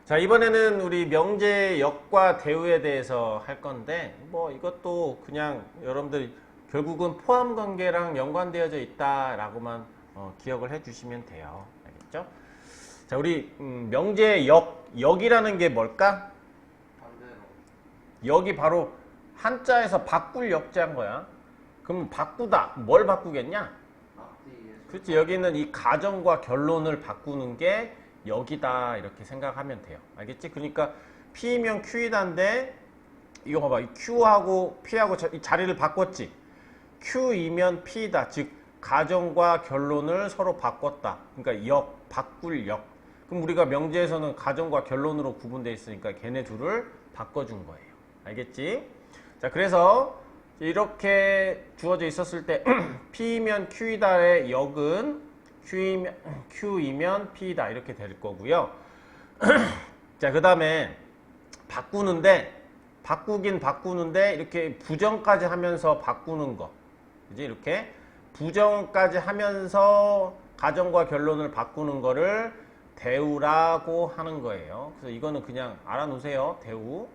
자, 이번에는 우리 명제 역과 대우에 대해서 할 건데, 뭐 이것도 그냥 여러분들 결국은 포함 관계랑 연관되어져 있다라고만 기억을 해 주시면 돼요. 알겠죠? 자, 우리 명제 역이라는 게 뭘까? 반대로. 역이 바로 한자에서 바꿀 역자인 거야. 그럼 바꾸다. 뭘 바꾸겠냐? 그렇지. 여기는 이 가정과 결론을 바꾸는 게 역이다 이렇게 생각하면 돼요. 알겠지? 그러니까 P이면 Q이다인데 이거 봐봐. 이 Q하고 P하고 이 자리를 바꿨지. Q이면 P다. 즉 가정과 결론을 서로 바꿨다. 그러니까 역, 바꿀 역. 그럼 우리가 명제에서는 가정과 결론으로 구분되어 있으니까 걔네 둘을 바꿔준 거예요. 알겠지? 자, 그래서 이렇게 주어져 있었을 때 P이면 Q이다의 역은 Q이면 P이다 이렇게 될 거고요. 자, 그 다음에 바꾸긴 바꾸는데 이렇게 부정까지 하면서 바꾸는 거. 그지? 이렇게 부정까지 하면서 가정과 결론을 바꾸는 거를 대우라고 하는 거예요. 그래서 이거는 그냥 알아놓으세요. 대우.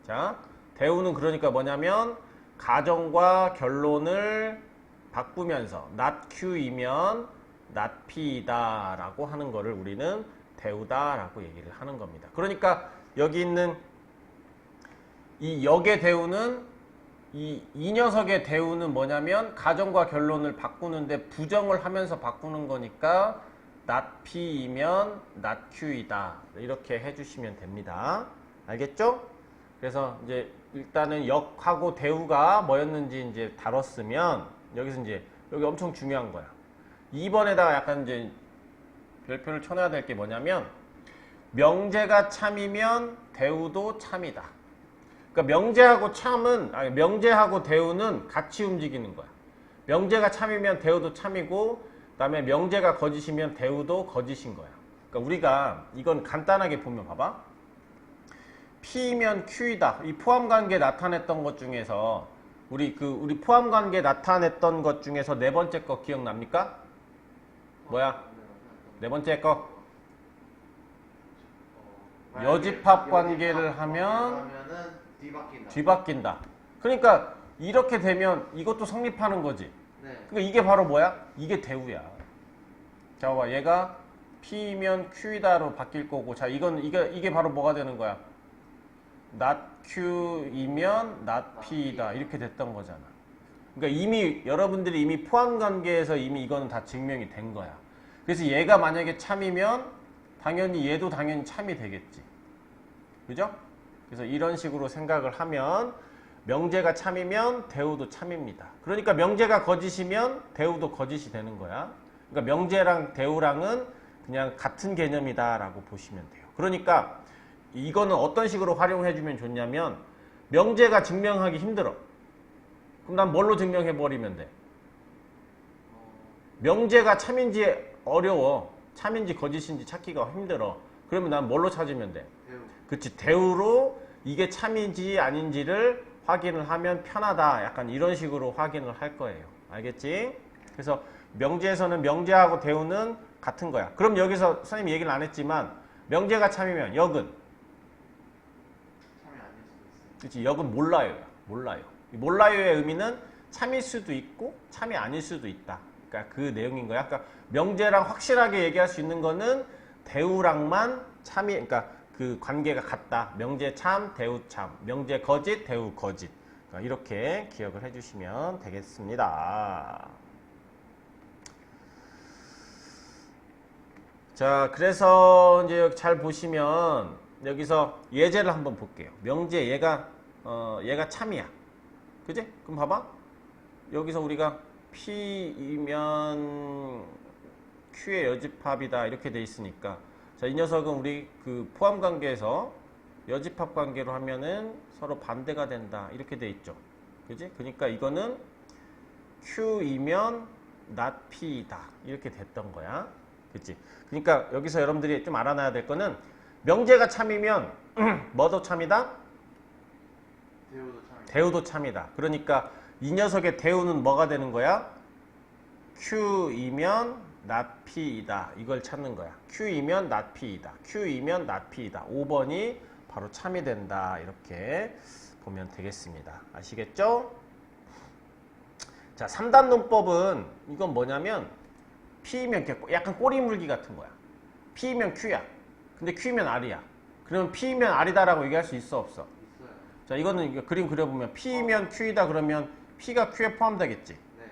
자, 대우는 그러니까 뭐냐면 가정과 결론을 바꾸면서 not Q이면 not P이다 라고 하는 거를 우리는 대우다 라고 얘기를 하는 겁니다. 그러니까 여기 있는 이 역의 대우는 이 녀석의 대우는 뭐냐면 가정과 결론을 바꾸는데 부정을 하면서 바꾸는 거니까 not P이면 not Q이다 이렇게 해주시면 됩니다. 알겠죠? 그래서 이제 일단은 역하고 대우가 뭐였는지 이제 다뤘으면 여기서 이제 여기 엄청 중요한 거야. 2번에다가 약간 이제 별표를 쳐놔야 될 게 뭐냐면 명제가 참이면 대우도 참이다. 그러니까 명제하고 대우는 같이 움직이는 거야. 명제가 참이면 대우도 참이고 그다음에 명제가 거짓이면 대우도 거짓인 거야. 그러니까 우리가 이건 간단하게 보면 봐봐. P면 Q이다. 이 포함관계 나타냈던 것 중에서 우리 포함관계 나타냈던 것 중에서 네 번째 거 기억납니까? 뭐야? 네 번째 거. 여집합 관계를 하면 뒤바뀐다. 그러니까 이렇게 되면 이것도 성립하는 거지. 그러니까 이게 바로 뭐야? 이게 대우야. 자, 봐봐. 얘가 P면 Q이다로 바뀔 거고, 자, 이게 바로 뭐가 되는 거야? not Q이면 not P이다 이렇게 됐던 거잖아. 그러니까 여러분들이 이미 포함관계에서 이미 이거는 다 증명이 된 거야. 그래서 얘가 만약에 참이면 당연히 얘도 당연히 참이 되겠지. 그죠? 그래서 이런 식으로 생각을 하면 명제가 참이면 대우도 참입니다. 그러니까 명제가 거짓이면 대우도 거짓이 되는 거야. 그러니까 명제랑 대우랑은 그냥 같은 개념이다 라고 보시면 돼요. 그러니까 이거는 어떤 식으로 활용해 주면 좋냐면 명제가 증명하기 힘들어. 그럼 난 뭘로 증명해 버리면 돼? 명제가 참인지 어려워. 참인지 거짓인지 찾기가 힘들어. 그러면 난 뭘로 찾으면 돼? 그치, 대우로 이게 참인지 아닌지를 확인을 하면 편하다. 약간 이런 식으로 확인을 할 거예요. 알겠지? 그래서 명제에서는 명제하고 대우는 같은 거야. 그럼 여기서 선생님이 얘기를 안 했지만 명제가 참이면 역은 그치, 역은 몰라요. 몰라요의 의미는 참일 수도 있고 참이 아닐 수도 있다. 그러니까 그 내용인 거야. 그러니까 명제랑 확실하게 얘기할 수 있는 거는 대우랑만 참이, 그러니까 그 관계가 같다. 명제 참, 대우 참. 명제 거짓, 대우 거짓. 그러니까 이렇게 기억을 해주시면 되겠습니다. 자, 그래서 이제 잘 보시면 여기서 예제를 한번 볼게요. 명제 얘가 참이야. 그지? 그럼 봐봐. 여기서 우리가 P이면 Q의 여집합이다 이렇게 돼 있으니까 자, 이 녀석은 우리 그 포함 관계에서 여집합 관계로 하면은 서로 반대가 된다 이렇게 돼 있죠. 그지? 그러니까 이거는 Q이면 not P이다 이렇게 됐던 거야. 그치? 그러니까 여기서 여러분들이 좀 알아놔야 될 거는 명제가 참이면 뭐도 참이다? 대우도 참이다. 그러니까 이 녀석의 대우는 뭐가 되는 거야? Q이면 not P이다. 이걸 찾는 거야. Q이면 not P이다. Q이면 not P이다. 5번이 바로 참이 된다. 이렇게 보면 되겠습니다. 아시겠죠? 자, 3단 논법은 이건 뭐냐면 P이면 약간 꼬리 물기 같은 거야. P이면 Q야. 근데 Q이면 R이야. 그러면 P이면 R이다라고 얘기할 수 있어 없어? 있어요. 자, 이거는 그림 그려보면 P이면 Q이다 그러면 P가 Q에 포함되겠지. 네.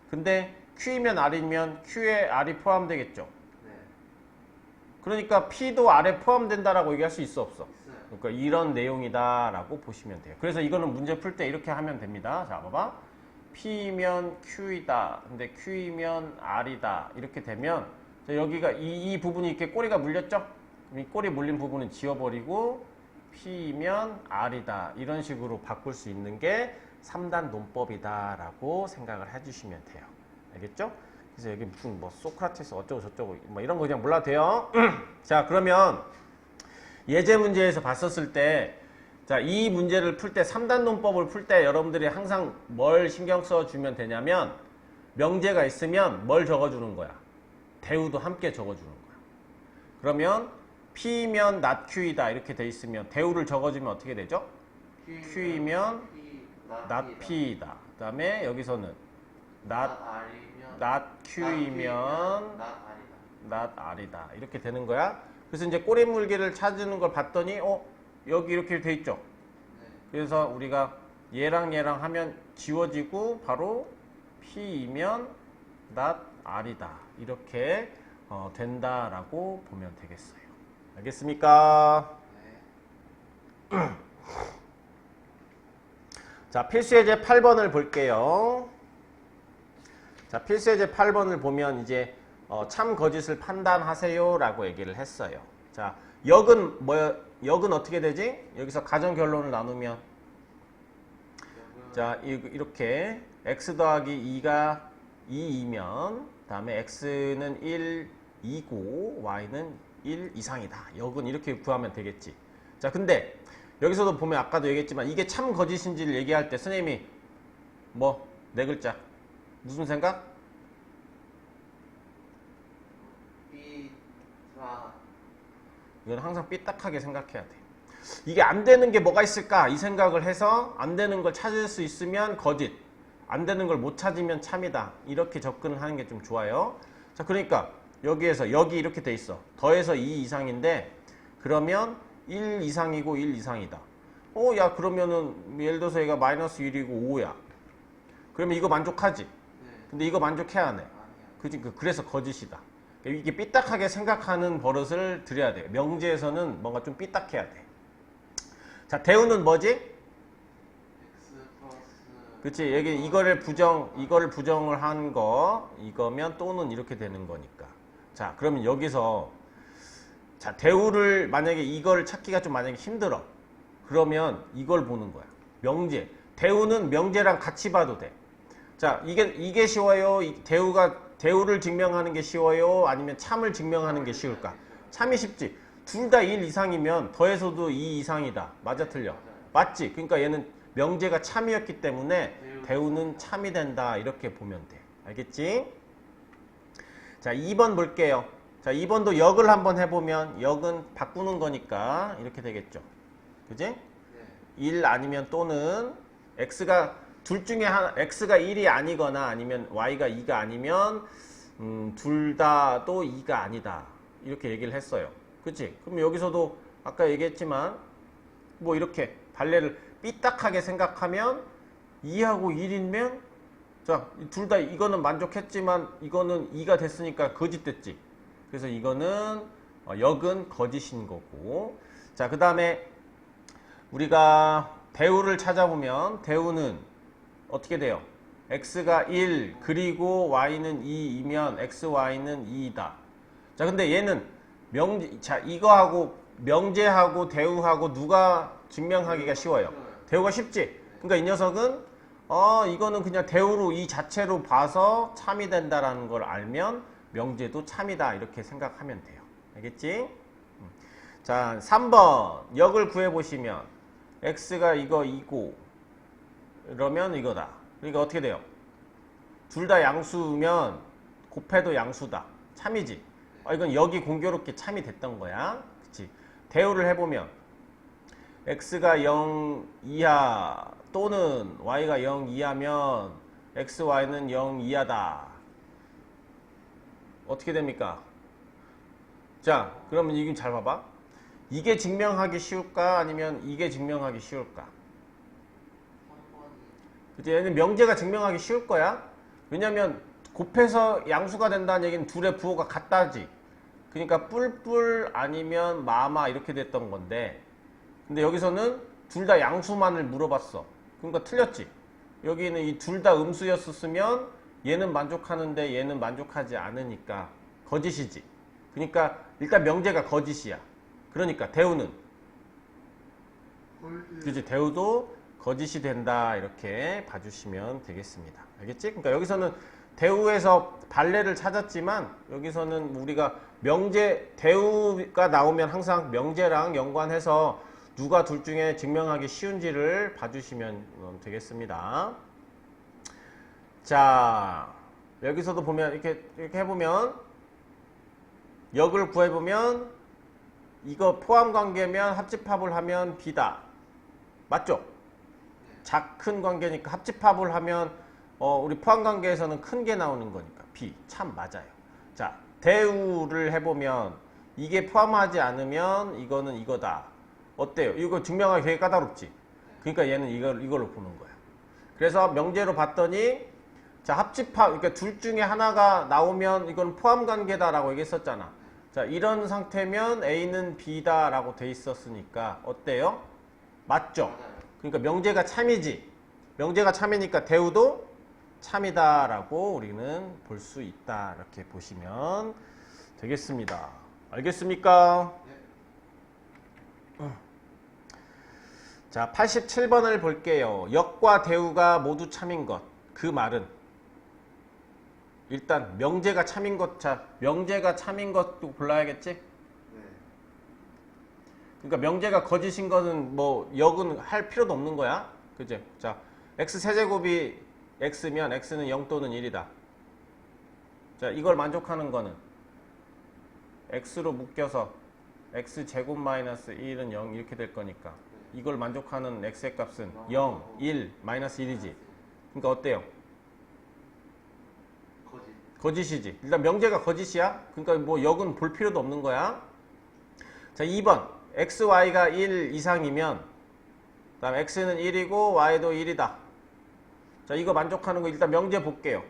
근데 Q이면 R이면 Q에 R이 포함되겠죠. 네. 그러니까 P도 R에 포함된다라고 얘기할 수 있어 없어? 있어요. 그러니까 이런 내용이다라고 보시면 돼요. 그래서 이거는 문제 풀 때 이렇게 하면 됩니다. 자, 봐봐. P면 Q이다. 근데 Q이면 R이다. 이렇게 되면 자, 여기가 이 부분이 이렇게 꼬리가 물렸죠? 이 꼬리 물린 부분은 지워버리고 P면 R이다. 이런 식으로 바꿀 수 있는 게 3단 논법이다라고 생각을 해주시면 돼요. 알겠죠? 그래서 여기 무슨 뭐 소크라테스 어쩌고 저쩌고 뭐 이런 거 그냥 몰라도 돼요. 자, 그러면 예제 문제에서 봤었을 때 자, 이 문제를 풀 때 3단 논법을 풀 때 여러분들이 항상 뭘 신경 써 주면 되냐면 명제가 있으면 뭘 적어주는 거야? 대우도 함께 적어주는 거야. 그러면 P면 not Q이다 이렇게 돼 있으면 대우를 적어주면 어떻게 되죠? Q이면 not P이다. 그 다음에 여기서는 not Q이면 not R이다. 이렇게 되는 거야. 그래서 이제 꼬리 물기를 찾는 걸 봤더니 여기 이렇게 돼 있죠. 그래서 우리가 얘랑 얘랑 하면 지워지고 바로 P이면 not R이다. 이렇게 된다라고 보면 되겠어요. 알겠습니까? 네. 자, 필수예제 8번을 볼게요. 자, 필수예제 8번을 보면 이제 참 거짓을 판단하세요 라고 얘기를 했어요. 자, 역은 역은 어떻게 되지? 여기서 가정 결론을 나누면 자, 이렇게 x 더하기 2가 2이면 다음에 x는 1, 2고 y는 1 이상이다. 역은 이렇게 구하면 되겠지. 자, 근데 여기서도 보면 아까도 얘기했지만 이게 참 거짓인지를 얘기할 때 선생님이 네 글자 무슨 생각? 이건 항상 삐딱하게 생각해야 돼. 이게 안 되는 게 뭐가 있을까? 이 생각을 해서 안 되는 걸 찾을 수 있으면 거짓, 안 되는 걸 못 찾으면 참이다. 이렇게 접근하는 게 좀 좋아요. 자, 그러니까 여기에서 여기 이렇게 돼 있어. 더해서 2 이상인데 그러면 1 이상이고 1 이상이다. 야, 그러면은 예를 들어서 얘가 마이너스 1이고 5야. 그러면 이거 만족하지? 근데 이거 만족해야 안 해? 그지? 그래서 거짓이다. 이게 삐딱하게 생각하는 버릇을 들여야 돼요. 명제에서는 뭔가 좀 삐딱해야 돼. 자, 대우는 뭐지? X 플러스 그치? 여기 이거를 부정을 한 거, 이거면 또는 이렇게 되는 거니까. 자, 그러면 여기서 자, 대우를 만약에 이걸 찾기가 좀 만약에 힘들어. 그러면 이걸 보는 거야. 명제. 대우는 명제랑 같이 봐도 돼. 자, 이게 쉬워요? 대우를 증명하는 게 쉬워요? 아니면 참을 증명하는 게 쉬울까? 참이 쉽지. 둘 다 1 이상이면 더해서도 2 이상이다. 맞아 틀려? 맞지? 그러니까 얘는 명제가 참이었기 때문에 대우는 참이 된다. 이렇게 보면 돼. 알겠지? 자, 2번 볼게요. 자, 2번도 역을 한번 해보면 역은 바꾸는 거니까 이렇게 되겠죠. 그지? 1 아니면 또는 x가 둘 중에 하나, x가 1이 아니거나 아니면 y가 2가 아니면 둘 다 또 2가 아니다. 이렇게 얘기를 했어요. 그치? 그럼 여기서도 아까 얘기했지만 이렇게 발레를 삐딱하게 생각하면 2하고 1이면 자, 둘 다 이거는 만족했지만 이거는 2가 됐으니까 거짓됐지. 그래서 이거는 역은 거짓인 거고. 자, 그 다음에 우리가 대우를 찾아보면 대우는 어떻게 돼요? x가 1 그리고 y는 2이면 xy는 2이다. 자, 근데 얘는 이거하고 명제하고 대우하고 누가 증명하기가 쉬워요? 대우가 쉽지? 그러니까 이 녀석은 이거는 그냥 대우로 이 자체로 봐서 참이 된다라는 걸 알면 명제도 참이다 이렇게 생각하면 돼요. 알겠지? 자, 3번 역을 구해보시면 x가 이거 2고 이러면 이거다. 그러니까 어떻게 돼요? 둘 다 양수면 곱해도 양수다. 참이지. 이건 여기 공교롭게 참이 됐던 거야. 그치? 대우를 해보면 x가 0 이하 또는 y가 0 이하면 x, y는 0 이하다. 어떻게 됩니까? 자, 그러면 이건 잘 봐봐. 이게 증명하기 쉬울까? 아니면 이게 증명하기 쉬울까? 3번이 그치? 얘는 명제가 증명하기 쉬울 거야. 왜냐면 곱해서 양수가 된다는 얘기는 둘의 부호가 같다지. 그러니까 뿔뿔 아니면 마마 이렇게 됐던 건데, 근데 여기서는 둘 다 양수만을 물어봤어. 그러니까 틀렸지. 여기는 이 둘 다 음수였었으면 얘는 만족하는데 얘는 만족하지 않으니까 거짓이지. 그러니까 일단 명제가 거짓이야. 그러니까 대우는 그지? 대우도 거짓이 된다. 이렇게 봐주시면 되겠습니다. 알겠지? 그러니까 여기서는 대우에서 발레를 찾았지만 여기서는 우리가 명제, 대우가 나오면 항상 명제랑 연관해서 누가 둘 중에 증명하기 쉬운지를 봐주시면 되겠습니다. 자, 여기서도 보면 이렇게 해보면 역을 구해보면 이거 포함관계면 합집합을 하면 B다. 맞죠? 작은 관계니까 합집합을 하면 우리 포함관계에서는 큰 게 나오는 거니까 B. 참 맞아요. 자, 대우를 해보면 이게 포함하지 않으면 이거는 이거다. 어때요? 이거 증명하기 되게 까다롭지? 그러니까 얘는 이걸로 보는 거야. 그래서 명제로 봤더니 자, 합집합, 그러니까 둘 중에 하나가 나오면 이건 포함관계다라고 얘기했었잖아. 자, 이런 상태면 A는 B다라고 돼 있었으니까 어때요? 맞죠? 맞아요. 그러니까 명제가 참이지. 명제가 참이니까 대우도 참이다라고 우리는 볼 수 있다. 이렇게 보시면 되겠습니다. 알겠습니까? 자, 87번을 볼게요. 역과 대우가 모두 참인 것. 그 말은 일단 명제가 참인 것. 자, 명제가 참인 것도 골라야겠지? 네. 그러니까 명제가 거짓인 거는 뭐 역은 할 필요도 없는 거야. 그치? 자, x 세제곱이 x면 x는 0 또는 1이다. 자, 이걸 만족하는 거는 x로 묶여서 x 제곱 마이너스 1은 0 이렇게 될 거니까 이걸 만족하는 x의 값은 0, 1, 마이너스 1이지. 그러니까 어때요? 거짓. 거짓이지. 일단 명제가 거짓이야. 그러니까 뭐 역은 볼 필요도 없는 거야. 자, 2번. x, y가 1 이상이면 그다음 x는 1이고 y도 1이다. 자, 이거 만족하는 거 일단 명제 볼게요.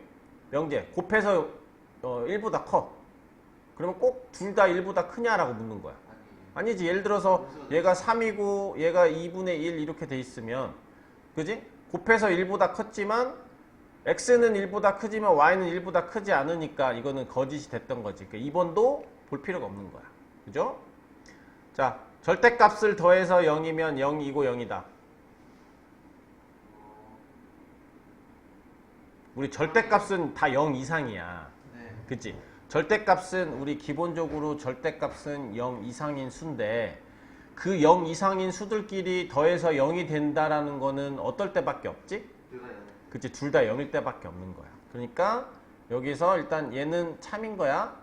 명제. 곱해서 1보다 커. 그러면 꼭 둘 다 1보다 크냐라고 묻는 거야. 아니지. 예를 들어서 얘가 3이고 얘가 2분의 1 이렇게 돼 있으면 그지? 곱해서 1보다 컸지만 x는 1보다 크지만 y는 1보다 크지 않으니까 이거는 거짓이 됐던 거지. 그러니까 2번도 볼 필요가 없는 거야. 그죠? 자, 절대값을 더해서 0이면 0이고 0이다. 우리 절대값은 다 0 이상이야. 네. 그치? 절대값은 우리 기본적으로 절대값은 0 이상인 수인데 그 0 이상인 수들끼리 더해서 0이 된다라는 거는 어떨 때밖에 없지? 둘다 요. 그치? 둘 다 0일 때밖에 없는 거야. 그러니까 여기서 일단 얘는 참인 거야.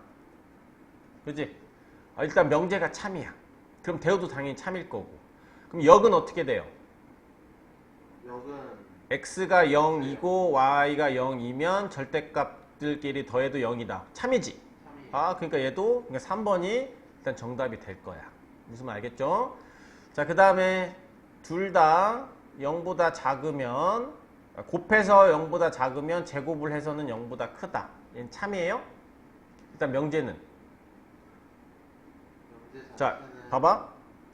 그치? 일단 명제가 참이야. 그럼 대우도 당연히 참일 거고. 그럼 역은 어떻게 돼요? 역은 x가 0이고 y가 0이면 절대값들끼리 더해도 0이다. 참이지? 3이. 그러니까 얘도 그러니까 3번이 일단 정답이 될 거야. 무슨 말 알겠죠? 자, 그 다음에 둘 다 0보다 작으면 곱해서 0보다 작으면 제곱을 해서는 0보다 크다. 얘는 참이에요? 일단 명제는 명제 자, 자체는 봐봐.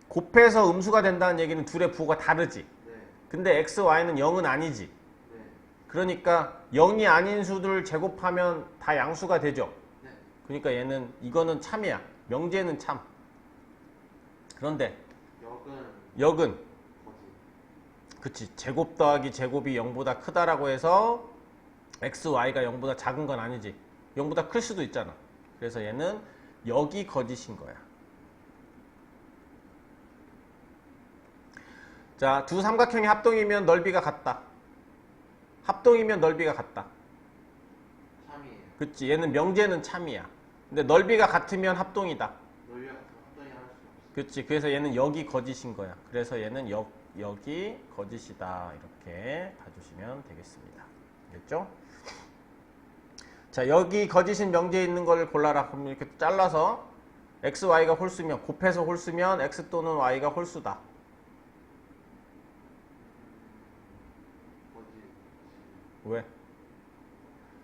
곱해서 음수가 된다는 얘기는 둘의 부호가 다르지. 네. 근데 x, y는 0은 아니지. 네. 그러니까 0이 아닌 수들 제곱하면 다 양수가 되죠. 네. 그러니까 얘는 이거는 참이야. 명제는 참. 그런데 역은 거짓. 그치. 제곱 더하기 제곱이 0보다 크다라고 해서 x, y가 0보다 작은 건 아니지. 0보다 클 수도 있잖아. 그래서 얘는 역이 거짓인 거야. 자, 두 삼각형이 합동이면 넓이가 같다. 합동이면 넓이가 같다. 3이에요. 그치, 얘는 명제는 참이야. 근데 넓이가 같으면 합동이다. 너희가 합동이 할 수 없어. 그치, 그래서 얘는 여기 거짓인 거야. 그래서 얘는 여기 거짓이다. 이렇게 봐주시면 되겠습니다. 알겠죠? 자, 여기 거짓인 명제에 있는 걸 골라라. 그럼 이렇게 잘라서 x, y가 홀수면, 곱해서 홀수면 x 또는 y가 홀수다. 거지. 왜?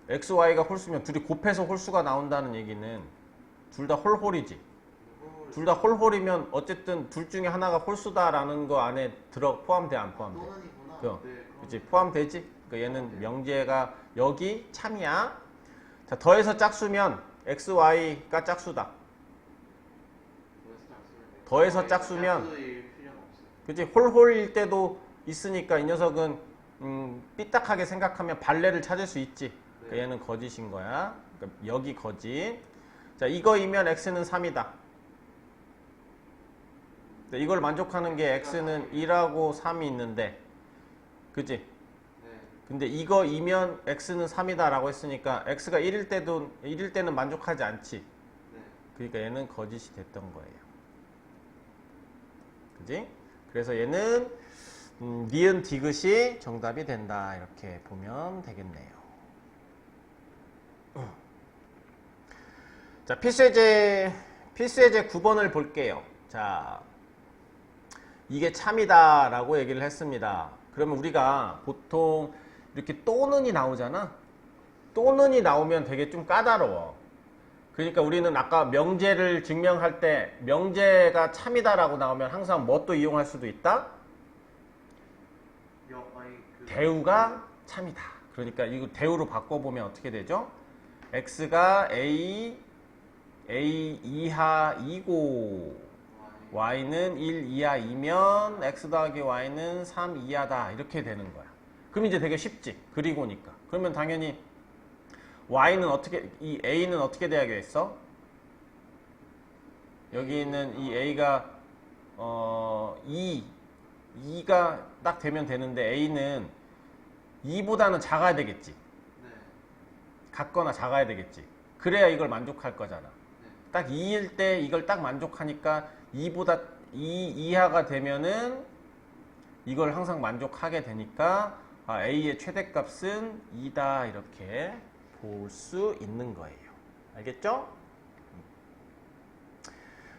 x, y가 홀수면 둘이 곱해서 홀수가 나온다는 얘기는 둘 다 홀홀이지. 둘 다 홀홀이면 어쨌든 둘 중에 하나가 홀수다라는 거 안에 포함돼 안 포함돼? 또는이구나. 그치, 포함되지? 그러니까 얘는 명제가 여기 참이야. 자, 더해서 짝수면 x, y가 짝수다. 더해서 짝수면 짝수일 필요가 없어. 그치, 홀홀일 때도 있으니까 이 녀석은 삐딱하게 생각하면 발레를 찾을 수 있지. 그러니까 얘는 거짓인 거야. 그러니까 여기 거짓. 자, 이거이면 x는 3이다. 이걸 만족하는 게 x는 1하고 3이 있는데, 그치? 네. 근데 이거이면 x는 3이다 라고 했으니까 x가 1일 때는 만족하지 않지. 네. 그러니까 얘는 거짓이 됐던 거예요. 그지? 그래서 얘는 니은 디귿이 정답이 된다. 이렇게 보면 되겠네요. 자, 필수예제 9번을 볼게요. 자, 이게 참이다 라고 얘기를 했습니다. 그러면 우리가 보통 이렇게 또는이 나오잖아. 또는이 나오면 되게 좀 까다로워. 그러니까 우리는 아까 명제를 증명할 때 명제가 참이다 라고 나오면 항상 뭐 또 이용할 수도 있다? 대우가 참이다. 그러니까 이거 대우로 바꿔보면 어떻게 되죠? x가 a 이하 2고 y는 1 이하이면 x 더하기 y는 3 이하다. 이렇게 되는 거야. 그럼 이제 되게 쉽지. 그리고니까. 그러면 당연히 y는 어떻게, 이 a는 어떻게 돼야겠어? 여기 있는 이 a가 2가 딱 되면 되는데 a는 2보다는 작아야 되겠지. 네. 같거나 작아야 되겠지. 그래야 이걸 만족할 거잖아. 네. 딱 2일 때 이걸 딱 만족하니까 2보다 2 이하가 되면은 이걸 항상 만족하게 되니까 a의 최대값은 2다 이렇게 볼 수 있는 거예요. 알겠죠?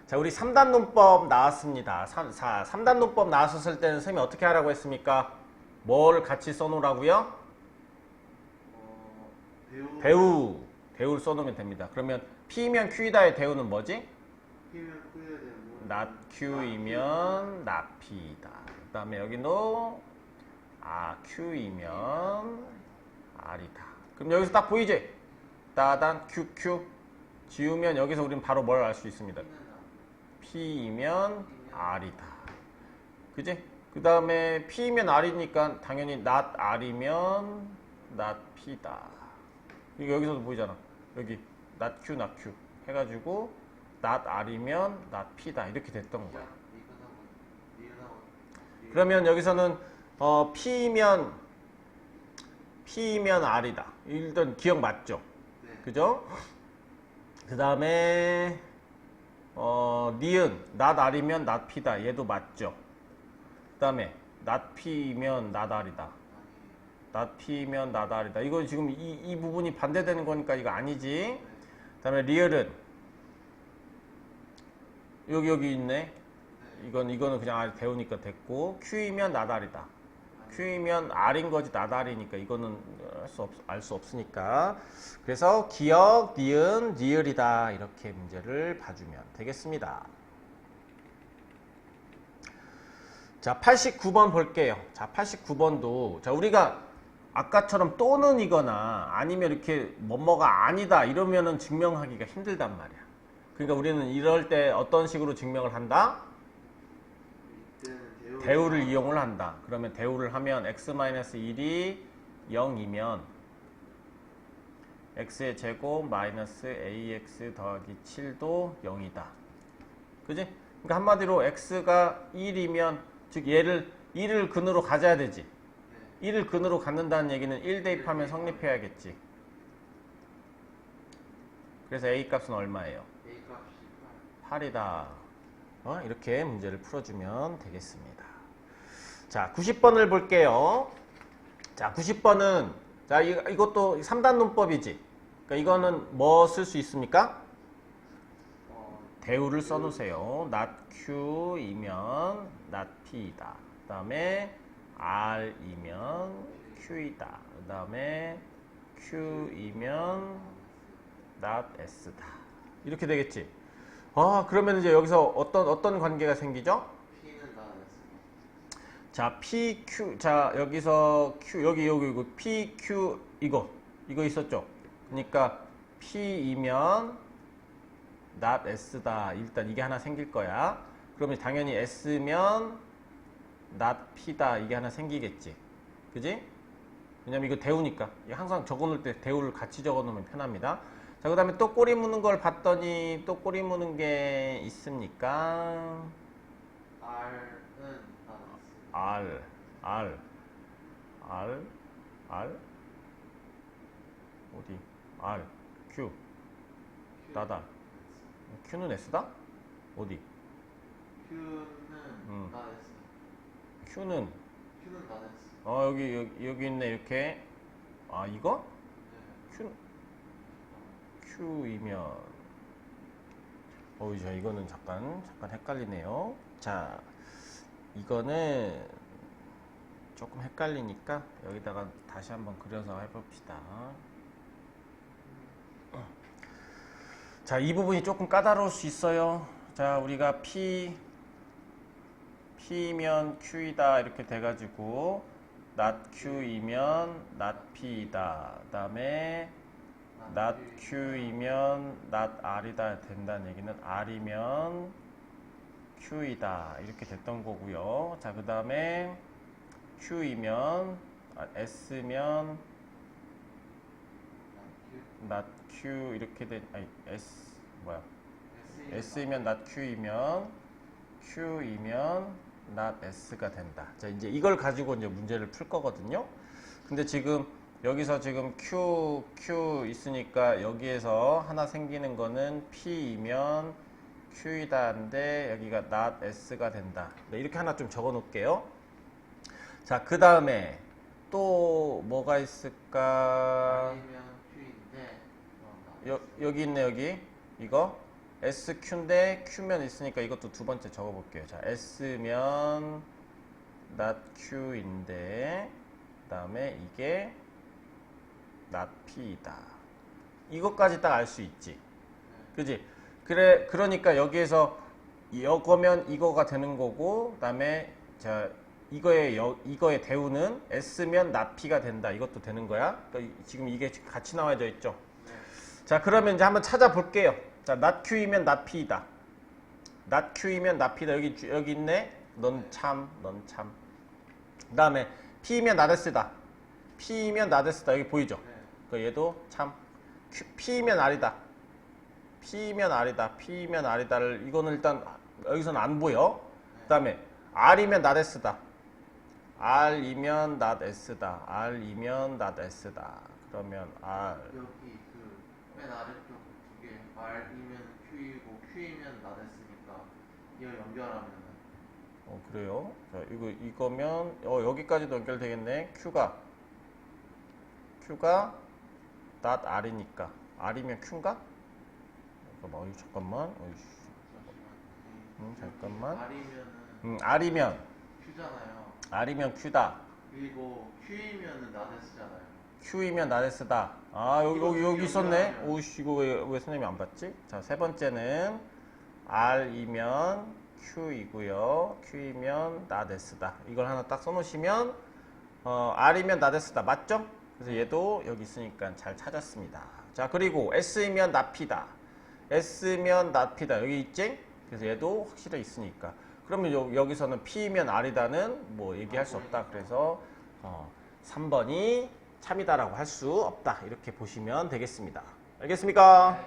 자, 우리 3단 논법 나왔습니다. 3단 논법 나왔었을 때는 선생님이 어떻게 하라고 했습니까? 뭘 같이 써놓으라고요? 대우를 써놓으면 됩니다. 그러면 P면 Q이다의 대우는 뭐지? P면 Q에 대한 not Q이면 not P다. 그 다음에 여기도 Q이면 R이다. 그럼 여기서 딱 보이지? 따단 QQ 지우면 여기서 우리는 바로 뭘 알 수 있습니다. P이면 R이다. 그지? 그 다음에 P이면 R이니까 당연히 not R이면 not P다. 이거 여기서도 보이잖아. 여기 not Q, not Q 해가지고 not R이면 not P다. 이렇게 됐던 거야. 그러면 여기서는 P이면 R이다. 일단 기억 맞죠? 네. 그죠? 그 다음에 니은 not R이면 not P다. 얘도 맞죠? 그 다음에 not P면 not R이다. not P면 not R이다. 이거 지금 이 부분이 반대되는 거니까 이거 아니지. 그 다음에 리얼은 여기 있네. 이거는 그냥 배우니까 됐고, Q이면 not R이다. Q이면 R인 거지 not R이니까 이거는 알 수 없으니까. 그래서 기억, 니은, 리을이다. 이렇게 문제를 봐주면 되겠습니다. 자, 89번 볼게요. 자, 89번도 자, 우리가 아까처럼 또는이거나 아니면 이렇게 뭐뭐가 아니다 이러면은 증명하기가 힘들단 말이야. 그러니까 우리는 이럴 때 어떤 식으로 증명을 한다? 대우를 이용을 한다. 그러면 대우를 하면 x-1이 0이면 x의 제곱 마이너스 ax 더하기 7도 0이다. 그지? 그러니까 한마디로 x가 1이면 즉 얘를 1을 근으로 가져야 되지. 1을 근으로 갖는다는 얘기는 1 대입하면 성립해야겠지. 그래서 A 값은 얼마예요? A 값이 8이다. 이렇게 문제를 풀어주면 되겠습니다. 자, 90번을 볼게요. 자, 90번은 자, 이것도 3단 논법이지. 그러니까 이거는 뭐 쓸 수 있습니까? 대우를 써놓으세요. not Q이면 not P이다. 그 다음에 R이면 Q이다. 그 다음에 Q이면 not S다. 이렇게 되겠지. 그러면 이제 여기서 어떤 관계가 생기죠? P는 다 됐어. 자, PQ. 자, 여기서 Q, 여기, 이거 PQ, 이거 있었죠? 그러니까 P이면 not S다. 일단 이게 하나 생길 거야. 그러면 당연히 S면 not P다. 이게 하나 생기겠지. 그지? 왜냐면 이거 대우니까. 항상 적어 놓을 때 대우를 같이 적어 놓으면 편합니다. 자, 그 다음에 또 꼬리 무는 걸 봤더니 또 꼬리 무는 게 있습니까? R는 다 됐어. R 어디? R, Q, 나다. Q는 S다? 어디? Q는 다 됐어. Q는 Q는 다 됐어. 여기 있네. 이렇게. 이거? 네. Q이면 자, 이거는 잠깐 헷갈리네요. 자, 이거는 조금 헷갈리니까 여기다가 다시 한번 그려서 해봅시다. 자, 이 부분이 조금 까다로울 수 있어요. 자, 우리가 P면 Q이다 이렇게 돼가지고 not Q이면 not P이다. 그 다음에 not Q이면 not R이다 된다는 얘기는 R이면 Q이다 이렇게 됐던 거고요. 자, 그 다음에 Q이면 S면 not Q 이렇게 된 S이면 not Q이면 not S가 된다. 자, 이제 이걸 가지고 이제 문제를 풀 거거든요. 근데 지금 여기서 지금 Q 있으니까 여기에서 하나 생기는 거는 P이면 Q이다인데 여기가 not S가 된다. 네, 이렇게 하나 좀 적어 놓을게요. 자, 그 다음에 또 뭐가 있을까? R이면 Q인데 여기 있네. 여기 이거 SQ인데 Q면 있으니까 이것도 두 번째 적어 볼게요. 자, S면 not Q인데 그 다음에 이게 not P이다. 이것까지 딱 알 수 있지. 그지? 그러니까 여기에서 이거면 이거가 되는 거고, 그 다음에 자, 이거의 대우는 S면 not P가 된다. 이것도 되는 거야. 그러니까 지금 이게 같이 나와져 있죠. 자, 그러면 이제 한번 찾아볼게요. 자, not Q이면 not P이다. not Q이면 not P다. 여기 있네. 넌 참. 그 다음에 P이면 not S다. P이면 not S다. 여기 보이죠? 그 얘도 참. P이면 R이다. P이면 R이다를 이거는 일단 여기서는 안 보여. 그 다음에 R이면 not S다. R이면 not S다. 그러면 R. 여기 맨 아래쪽 두 개 R이면 Q이고 Q이면 not S니까 이거 연결하면은 그래요. 자, 이거면 여기까지도 연결되겠네. Q가 not R이니까 R이면 Q인가? 잠깐만. 잠깐만. R이면 Q잖아요. R이면 Q다. 그리고 Q이면은 not S잖아요. Q이면 not S다. 여기 있었네. 오씨, 이거 왜 선생님이 안 봤지? 자, 세 번째는 R이면 Q이고요. Q이면 not S다. 이걸 하나 딱 써놓으시면 R이면 not S다. 맞죠? 그래서 얘도 여기 있으니까 잘 찾았습니다. 자, 그리고 S이면 not P다. S면 not P다. 여기 있지? 그래서 얘도 확실히 있으니까. 그러면 여기서는 P면 R이다는 뭐 얘기할 수 없다. 그래서 3번이 참이다라고 할 수 없다. 이렇게 보시면 되겠습니다. 알겠습니까?